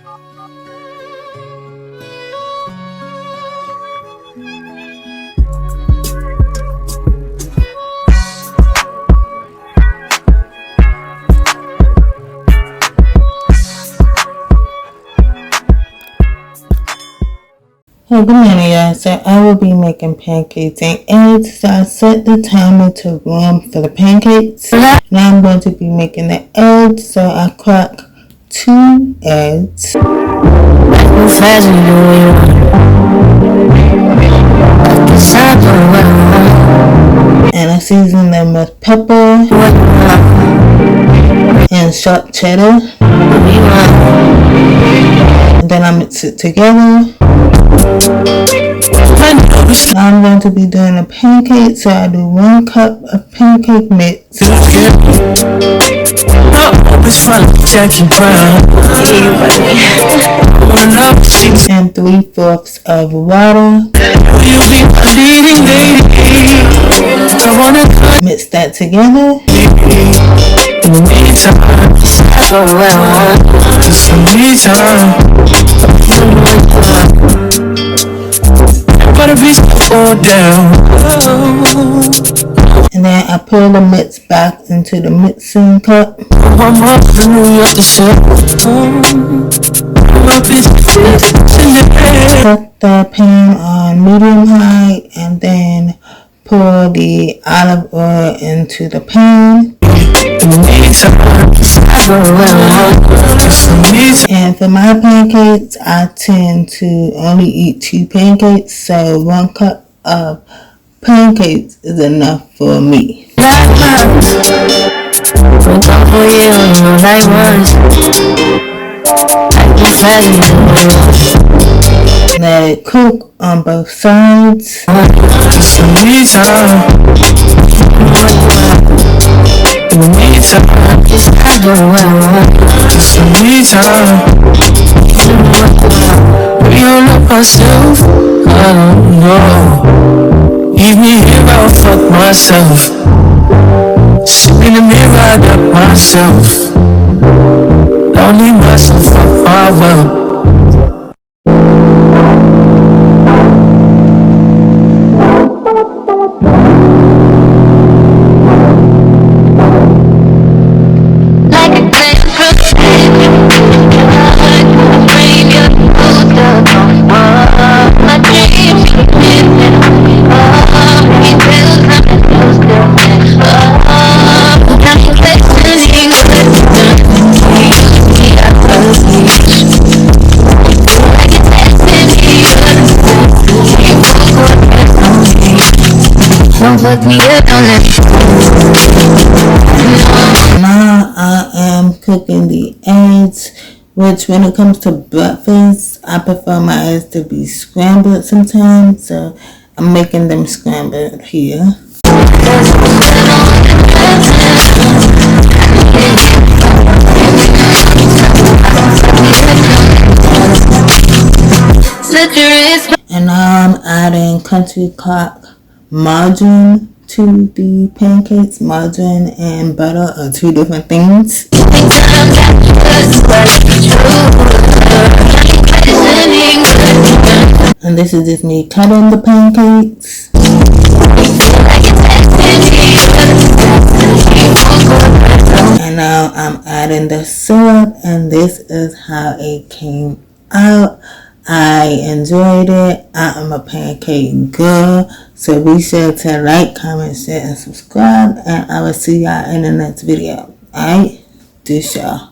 Hey, good morning, y'all. So I will be making pancakes and eggs. So I set the timer to run for the pancakes. Now I'm going to be making the eggs. So I crack 2 eggs. And I season them with pepper and sharp cheddar. And then I mix it together. Now I'm going to be doing a pancake, so I do 1 cup of pancake mix and 3/4 of water. Mix that together. And then I pour the mix back into the mixing cup. Put the pan on medium high and then pour the olive oil into the pan. And for my pancakes, I tend to only eat 2 pancakes, so 1 cup of pancakes is enough for me. Let it cook on both sides. Leave me here, I'll fuck myself. See in the mirror, I got myself. Don't leave myself up my well. Now I am cooking the eggs, which when it comes to breakfast, I prefer my eggs to be scrambled sometimes, so I'm making them scrambled here. And now I'm adding country clock margarine to the pancakes. Margarine and butter are 2 different things. And this is just me cutting the pancakes. And now I'm adding the syrup, and this is how it came out. I enjoyed it. I am a pancake girl. So be sure to like, comment, share, and subscribe. And I will see y'all in the next video. Alright? Deuce y'all.